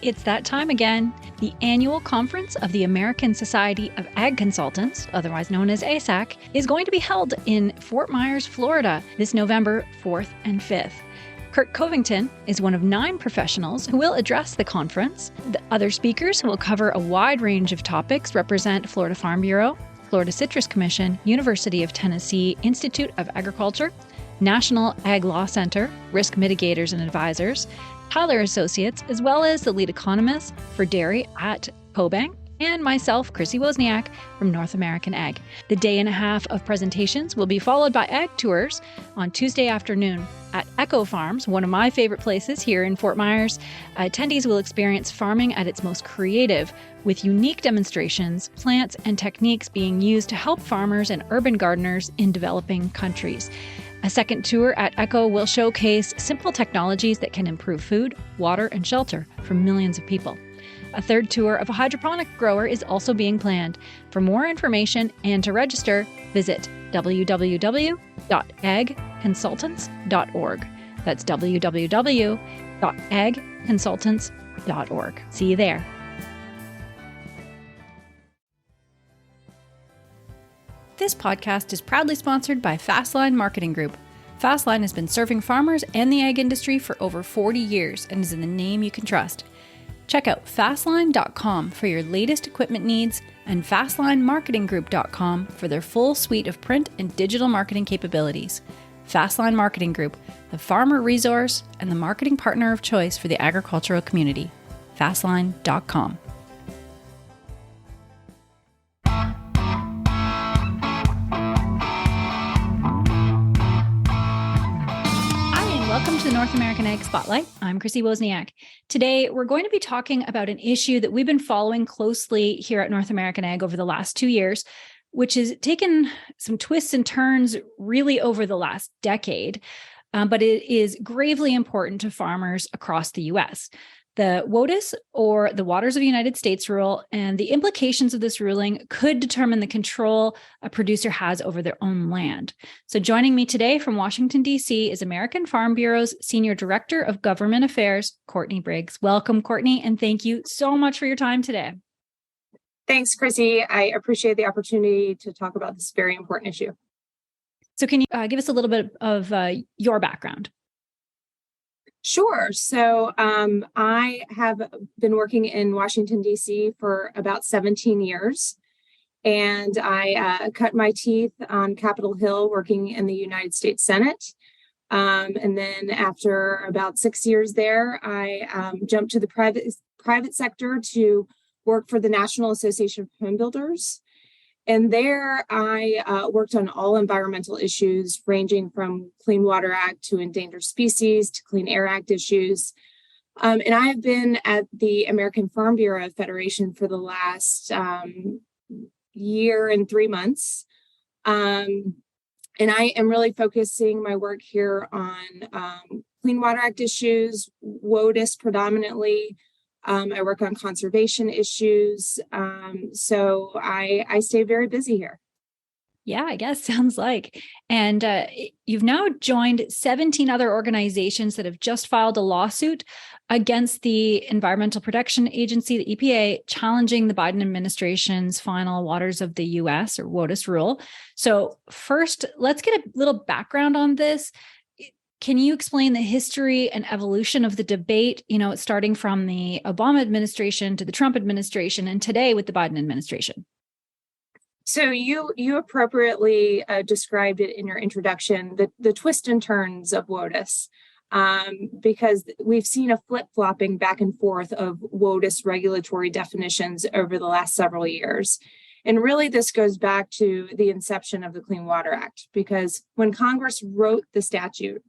It's that time again. The annual conference of the American Society of Ag Consultants, otherwise known as ASAC, is going to be held in Fort Myers, Florida, this November 4th and 5th. Kurt Covington is one of 9 professionals who will address the conference. The other speakers who will cover a wide range of topics represent Florida Farm Bureau, Florida Citrus Commission, University of Tennessee Institute of Agriculture, National Ag Law Center, Risk Mitigators and Advisors, Tyler Associates, as well as the lead economist for dairy at CoBank, and myself, Chrissy Wozniak from North American Ag. The day and a half of presentations will be followed by ag tours on Tuesday afternoon at Echo Farms, one of my favorite places here in Fort Myers. Attendees will experience farming at its most creative, with unique demonstrations, plants, and techniques being used to help farmers and urban gardeners in developing countries. A second tour at Echo will showcase simple technologies that can improve food, water, and shelter for millions of people. A third tour of a hydroponic grower is also being planned. For more information and to register, visit www.agconsultants.org. That's www.agconsultants.org. See you there. This podcast is proudly sponsored by Fastline Marketing Group. Fastline has been serving farmers and the ag industry for over 40 years and is in the name you can trust. Check out fastline.com for your latest equipment needs and fastlinemarketinggroup.com for their full suite of print and digital marketing capabilities. Fastline Marketing Group, the farmer resource and the marketing partner of choice for the agricultural community. Fastline.com. Welcome to the North American Ag Spotlight. I'm Chrissy Wozniak. Today, we're going to be talking about an issue that we've been following closely here at North American Ag over the last 2 years, which has taken some twists and turns really over the last decade, but it is gravely important to farmers across the U.S. The WOTUS, or the Waters of the United States rule, and the implications of this ruling could determine the control a producer has over their own land. So joining me today from Washington, D.C. is American Farm Bureau's Senior Director of Government Affairs, Courtney Briggs. Welcome, Courtney, and thank you so much for your time today. Thanks, Chrissy. I appreciate the opportunity to talk about this very important issue. So can you give us a little bit of your background? Sure. So I have been working in Washington, D.C. for about 17 years, and I cut my teeth on Capitol Hill working in the United States Senate. And then after about 6 years there, I jumped to the private sector to work for the National Association of Home Builders. And there I worked on all environmental issues ranging from Clean Water Act to endangered species to Clean Air Act issues. And I have been at the American Farm Bureau Federation for the last year and 3 months. And I am really focusing my work here on Clean Water Act issues, WOTUS predominantly. I work on conservation issues. So I stay very busy here. Yeah, I guess sounds like. And you've now joined 17 other organizations that have just filed a lawsuit against the Environmental Protection Agency, the EPA, challenging the Biden administration's final Waters of the U.S. or WOTUS rule. So first, let's get a little background on this. Can you explain the history and evolution of the debate, starting from the Obama administration to the Trump administration and today with the Biden administration? So you appropriately described it in your introduction, the twists and turns of WOTUS, because we've seen a flip-flopping back and forth of WOTUS regulatory definitions over the last several years. And really, this goes back to the inception of the Clean Water Act, because when Congress wrote the statute,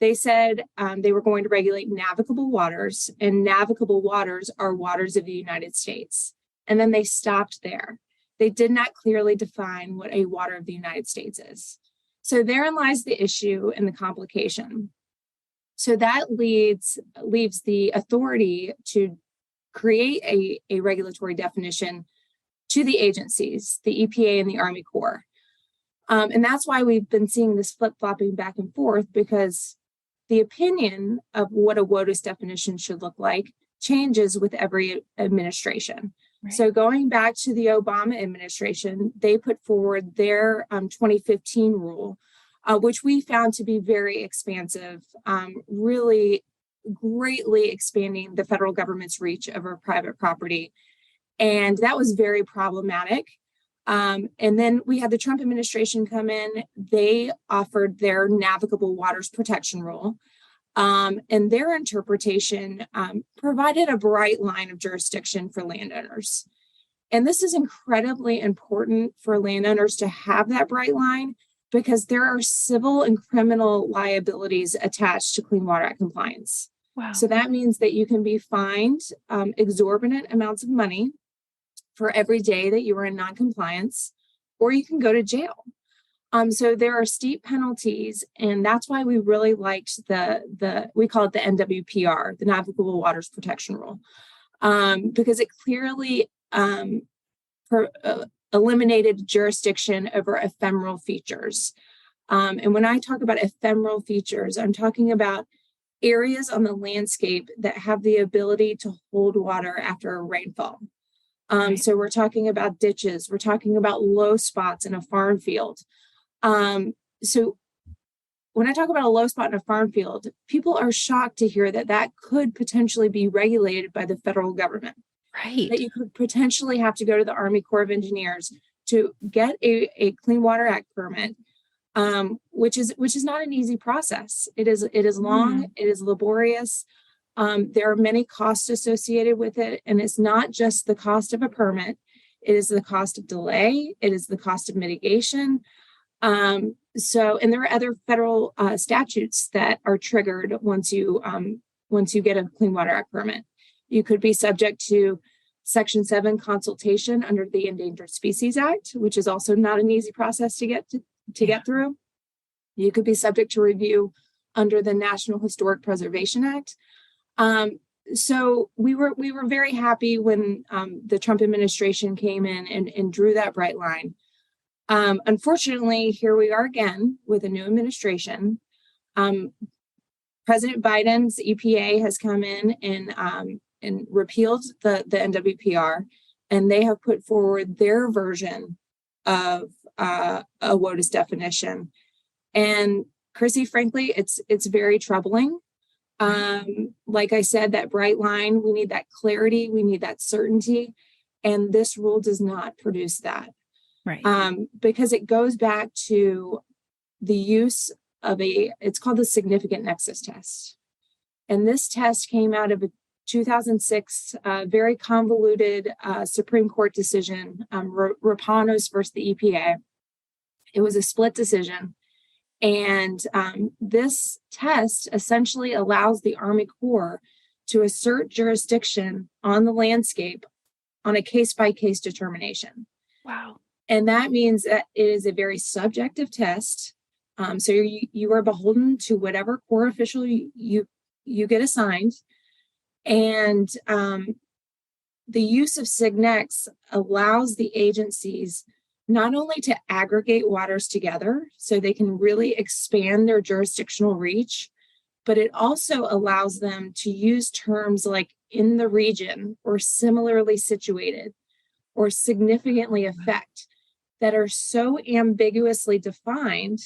they said they were going to regulate navigable waters, and navigable waters are waters of the United States. And then they stopped there. They did not clearly define what a water of the United States is. So therein lies the issue and the complication. So that leaves the authority to create a regulatory definition to the agencies, the EPA and the Army Corps. And that's why we've been seeing this flip-flopping back and forth, because the opinion of what a WOTUS definition should look like changes with every administration. Right. So going back to the Obama administration, they put forward their 2015 rule, which we found to be very expansive, really greatly expanding the federal government's reach over private property. And that was very problematic. And then we had the Trump administration come in. They offered their navigable waters protection rule. And their interpretation provided a bright line of jurisdiction for landowners. And this is incredibly important for landowners to have that bright line, because there are civil and criminal liabilities attached to Clean Water Act compliance. Wow. So that means that you can be fined exorbitant amounts of money for every day that you are in noncompliance, or you can go to jail. So there are steep penalties, and that's why we really liked we call it the NWPR, the Navigable Waters Protection Rule, because it clearly eliminated jurisdiction over ephemeral features. And when I talk about ephemeral features, I'm talking about areas on the landscape that have the ability to hold water after a rainfall. Right. So we're talking about ditches, we're talking about low spots in a farm field. So when I talk about a low spot in a farm field, people are shocked to hear that could potentially be regulated by the federal government. Right. That you could potentially have to go to the Army Corps of Engineers to get a Clean Water Act permit, which is not an easy process. It is long, it is laborious. There are many costs associated with it, and it's not just the cost of a permit. It is the cost of delay. It is the cost of mitigation. And there are other federal statutes that are triggered once you get a Clean Water Act permit. You could be subject to Section 7 consultation under the Endangered Species Act, which is also not an easy process to get through. You could be subject to review under the National Historic Preservation Act. So we were very happy when the Trump administration came in and drew that bright line. Unfortunately, here we are again with a new administration. President Biden's EPA has come in and repealed the NWPR, and they have put forward their version of a WOTUS definition. And Chrissy, frankly, it's very troubling. Like I said, that bright line, we need that clarity, we need that certainty, and this rule does not produce that. Right. Because it goes back to the use of it's called the significant nexus test. And this test came out of a 2006 very convoluted Supreme Court decision, Rapanos versus the EPA. It was a split decision. And this test essentially allows the Army Corps to assert jurisdiction on the landscape on a case-by-case determination. Wow. And that means that it is a very subjective test. So you are beholden to whatever Corps official you get assigned. And the use of SIGNEX allows the agencies not only to aggregate waters together so they can really expand their jurisdictional reach, but it also allows them to use terms like in the region or similarly situated or significantly affect that are so ambiguously defined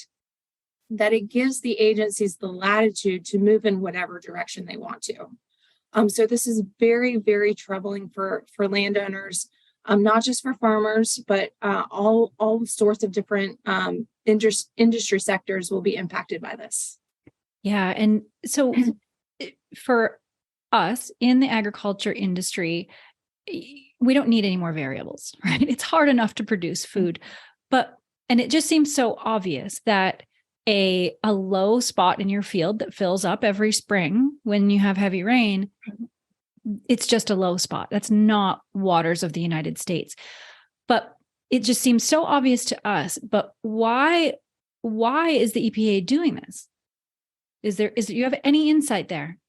that it gives the agencies the latitude to move in whatever direction they want to. So this is very, very troubling for landowners, not just for farmers, but all sorts of different industry sectors will be impacted by this. Yeah. And so for us in the agriculture industry, we don't need any more variables, right? It's hard enough to produce food, and it just seems so obvious that a low spot in your field that fills up every spring when you have heavy rain, it's just a low spot. That's not waters of the United States. But it just seems so obvious to us. But why is the EPA doing this? Is you have any insight there?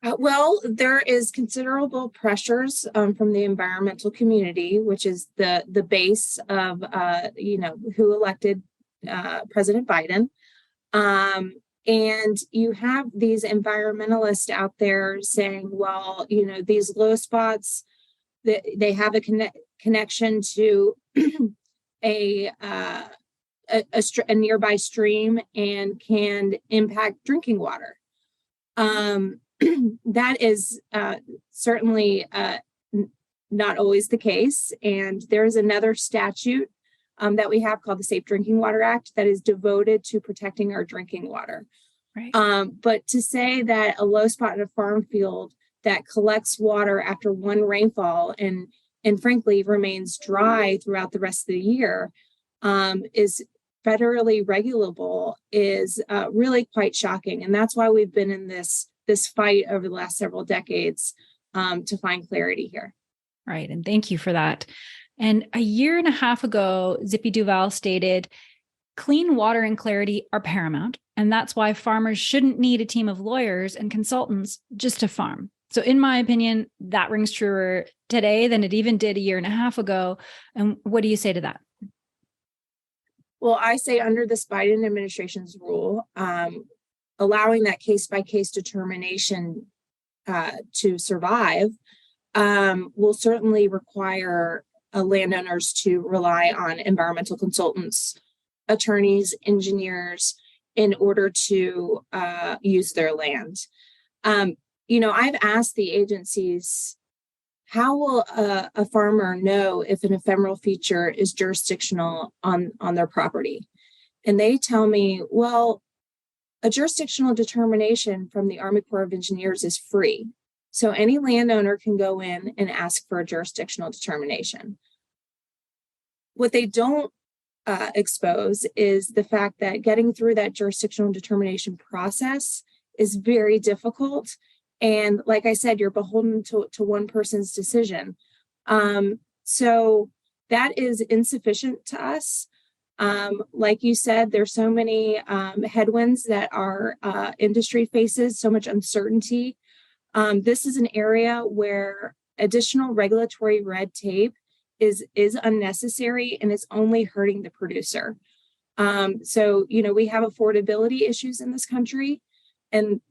Well, there is considerable pressures from the environmental community, which is the base of who elected President Biden. And you have these environmentalists out there saying, well, these low spots, they have a connection to a nearby stream and can impact drinking water. That is certainly not always the case. And there's another statute that we have called the Safe Drinking Water Act that is devoted to protecting our drinking water. Right. But to say that a low spot in a farm field that collects water after one rainfall and frankly remains dry throughout the rest of the year is federally regulable is really quite shocking. And that's why we've been in this fight over the last several decades to find clarity here. Right. And thank you for that. And a year and a half ago, Zippy Duvall stated, clean water and clarity are paramount. And that's why farmers shouldn't need a team of lawyers and consultants just to farm. So in my opinion, that rings truer today than it even did a year and a half ago. And what do you say to that? Well, I say under this Biden administration's rule, allowing that case-by-case determination to survive will certainly require landowners to rely on environmental consultants, attorneys, engineers in order to use their land. I've asked the agencies, how will a farmer know if an ephemeral feature is jurisdictional on their property? And they tell me, well, a jurisdictional determination from the Army Corps of Engineers is free. So any landowner can go in and ask for a jurisdictional determination. What they don't expose is the fact that getting through that jurisdictional determination process is very difficult. And like I said, you're beholden to one person's decision. So that is insufficient to us. Like you said, there's so many headwinds that our industry faces, so much uncertainty. This is an area where additional regulatory red tape is unnecessary and it's only hurting the producer. So we have affordability issues in this country, and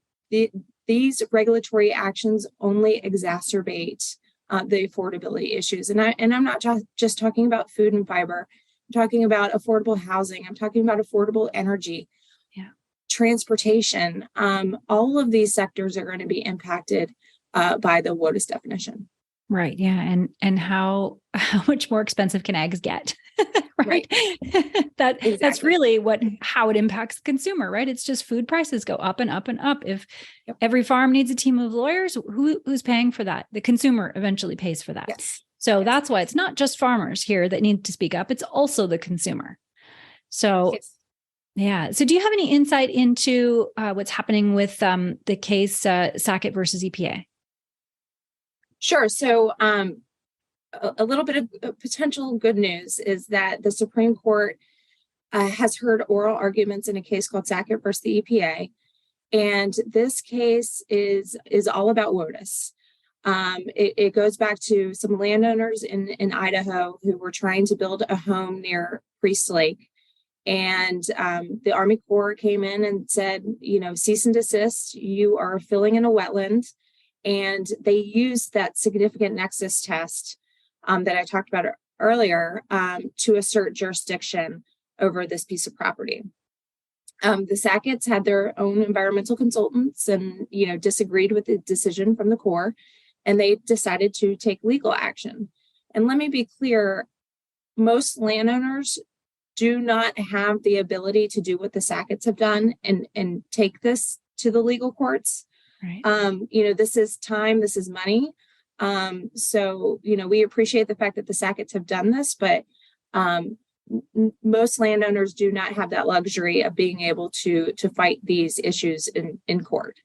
these regulatory actions only exacerbate the affordability issues. And I'm not just talking about food and fiber. I'm talking about affordable housing. I'm talking about affordable energy, transportation. All of these sectors are going to be impacted by the WOTUS definition. Right. Yeah. And how much more expensive can eggs get? Right. That's really how it impacts the consumer, right? It's just food prices go up and up and up. If every farm needs a team of lawyers, who's paying for that? The consumer eventually pays for that. Yes. So that's why it's not just farmers here that need to speak up. It's also the consumer. So yeah. So do you have any insight into what's happening with the case Sackett versus EPA? Sure. So a little bit of potential good news is that the Supreme Court has heard oral arguments in a case called Sackett versus the EPA. And this case is all about WOTUS. It goes back to some landowners in Idaho who were trying to build a home near Priest Lake. And the Army Corps came in and said, cease and desist, you are filling in a wetland. And they used that significant nexus test that I talked about earlier to assert jurisdiction over this piece of property. The Sacketts had their own environmental consultants and, disagreed with the decision from the Corps, and they decided to take legal action. And let me be clear, most landowners do not have the ability to do what the Sacketts have done and take this to the legal courts. Right. This is time, this is money. So, we appreciate the fact that the Sacketts have done this, but most landowners do not have that luxury of being able to fight these issues in court.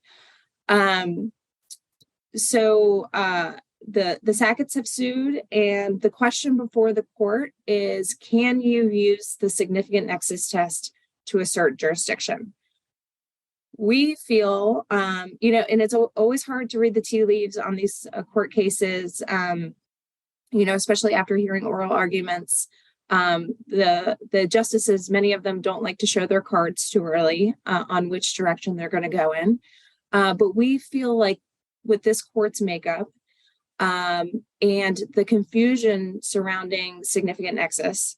So the Sacketts have sued, and the question before the court is, can you use the significant nexus test to assert jurisdiction? We feel, and it's always hard to read the tea leaves on these court cases, especially after hearing oral arguments. The justices, many of them don't like to show their cards too early on which direction they're going to go in. But we feel like with this court's makeup and the confusion surrounding significant nexus,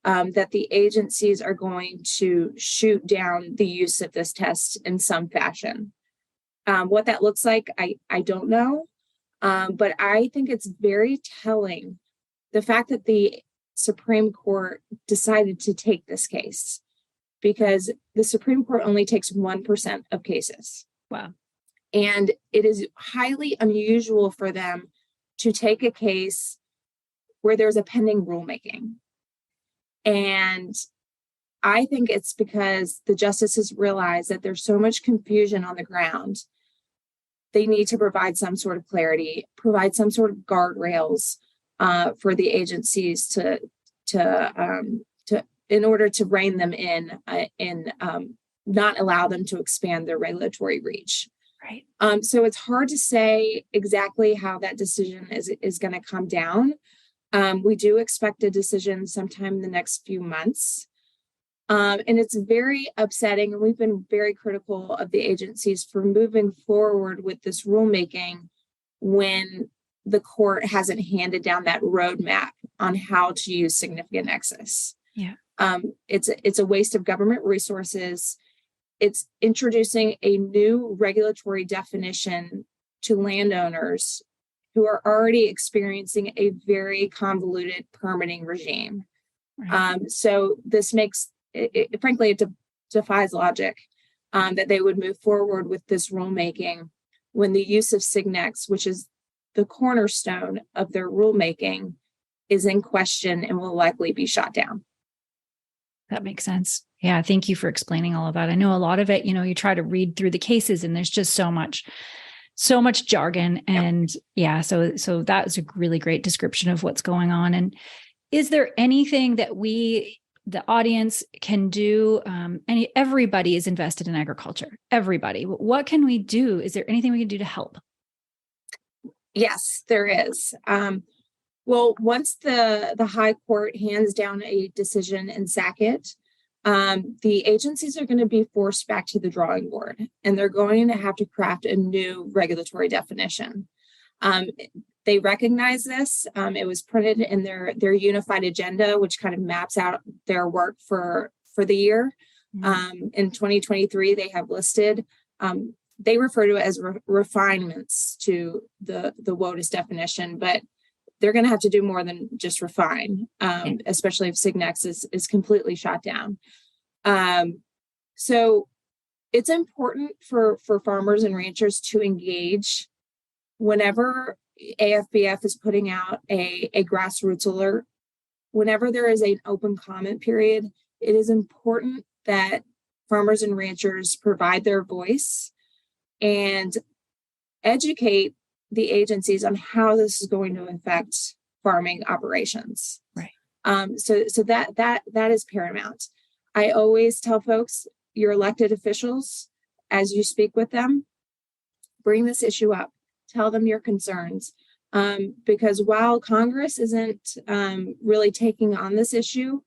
that the agencies are going to shoot down the use of this test in some fashion. What that looks like, I don't know. But I think it's very telling the fact that the Supreme Court decided to take this case, because the Supreme Court only takes 1% of cases. Wow. And it is highly unusual for them to take a case where there's a pending rulemaking. And I think it's because the justices realize that there's so much confusion on the ground. They need to provide some sort of clarity, provide some sort of guardrails for the agencies to in order to rein them in and not allow them to expand their regulatory reach. Right. So it's hard to say exactly how that decision is going to come down. We do expect a decision sometime in the next few months. And it's very upsetting. And we've been very critical of the agencies for moving forward with this rulemaking when the court hasn't handed down that roadmap on how to use significant nexus. Yeah. It's a waste of government resources. It's introducing a new regulatory definition to landowners who are already experiencing a very convoluted permitting regime. Right. So this makes frankly, it defies logic that they would move forward with this rulemaking when the use of signex, which is the cornerstone of their rulemaking, is in question and will likely be shot down. That makes sense. Yeah. Thank you for explaining all of that. I know a lot of it, you try to read through the cases and there's just so much jargon. And so that was a really great description of what's going on. And is there anything that the audience can do? Everybody is invested in agriculture. Everybody. What can we do? Is there anything we can do to help? Yes, there is. Well, once the high court hands down a decision in Sackett, the agencies are going to be forced back to the drawing board, and they're going to have to craft a new regulatory definition. They recognize this. It was printed in their unified agenda, which kind of maps out their work for the year. Mm-hmm. In 2023, they have listed, they refer to it as refinements to the WOTUS definition, but they're going to have to do more than just refine, especially if signex is completely shot down. So it's important for farmers and ranchers to engage whenever AFBF is putting out a grassroots alert. Whenever there is an open comment period, it is important that farmers and ranchers provide their voice and educate the agencies on how this is going to affect farming operations. Right. So that is paramount. I always tell folks, your elected officials, as you speak with them, bring this issue up. Tell them your concerns. Because while Congress isn't really taking on this issue,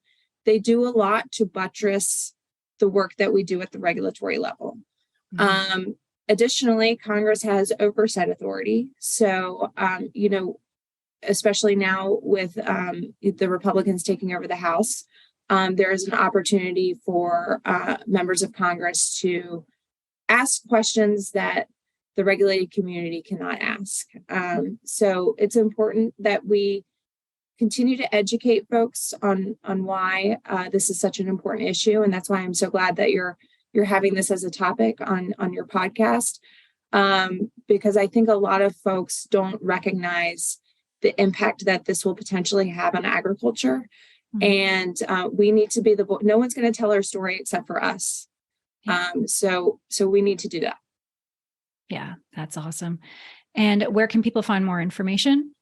they do a lot to buttress the work that we do at the regulatory level. Mm-hmm. Additionally, Congress has oversight authority. So, especially now with the Republicans taking over the House, there is an opportunity for members of Congress to ask questions that the regulated community cannot ask. So it's important that we continue to educate folks on why this is such an important issue. And that's why I'm so glad that you're having this as a topic on your podcast, because I think a lot of folks don't recognize the impact that this will potentially have on agriculture. Mm-hmm. And we need to be no one's going to tell our story except for us. So we need to do that. Yeah, that's awesome. And where can people find more information?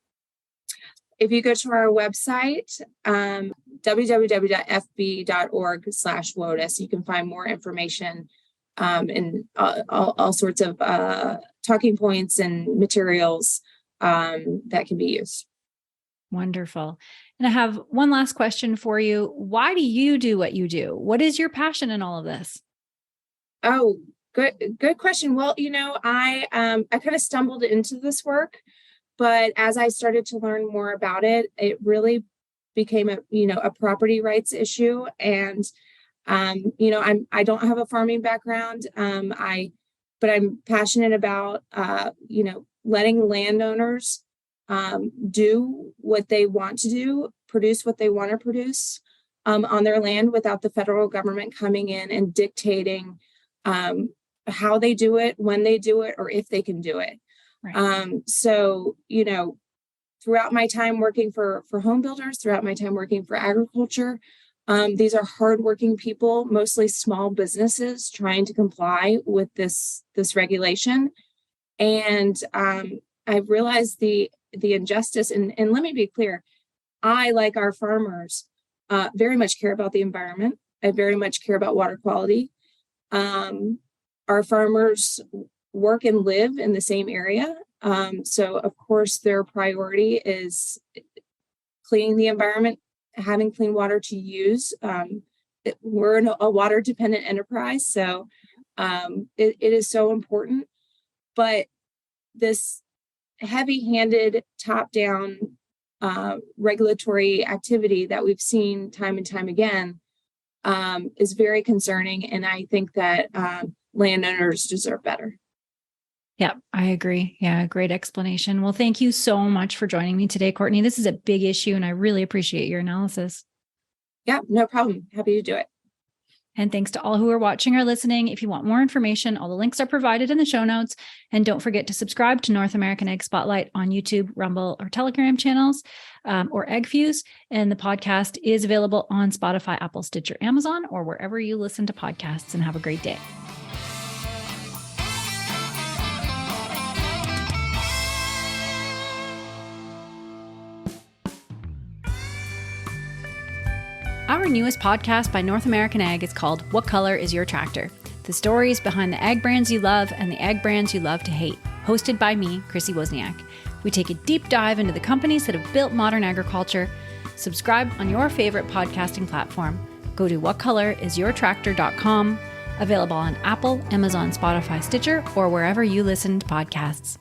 If you go to our website, www.fb.org/WOTUS, you can find more information and all sorts of talking points and materials that can be used. Wonderful. And I have one last question for you. Why do you do what you do? What is your passion in all of this? Oh, good question. Well, I kind of stumbled into this work, but as I started to learn more about it, it really became a property rights issue. And I don't have a farming background. But I'm passionate about letting landowners do what they want to do, produce what they want to produce on their land without the federal government coming in and dictating how they do it, when they do it, or if they can do it. Right. So, throughout my time working for home builders, throughout my time working for agriculture, these are hardworking people, mostly small businesses trying to comply with this regulation. And I've realized the injustice. And let me be clear, I, like our farmers, very much care about the environment. I very much care about water quality. Our farmers work and live in the same area. So, of course, their priority is cleaning the environment, having clean water to use. We're a water dependent enterprise, so it is so important. But this heavy-handed top-down regulatory activity that we've seen time and time again is very concerning, and I think that landowners deserve better. Yeah, I agree. Yeah, great explanation. Well, thank you so much for joining me today, Courtney. This is a big issue, and I really appreciate your analysis. Yeah, no problem. Happy to do it. And thanks to all who are watching or listening. If you want more information, all the links are provided in the show notes. And don't forget to subscribe to North American Egg Spotlight on YouTube, Rumble, or Telegram channels, or Egg Fuse. And the podcast is available on Spotify, Apple, Stitcher, Amazon, or wherever you listen to podcasts. And have a great day. Our newest podcast by North American Egg is called What Color is Your Tractor? The stories behind the egg brands you love and the egg brands you love to hate. Hosted by me, Chrissy Wozniak. We take a deep dive into the companies that have built modern agriculture. Subscribe on your favorite podcasting platform. Go to whatcolorisyourtractor.com. Available on Apple, Amazon, Spotify, Stitcher, or wherever you listen to podcasts.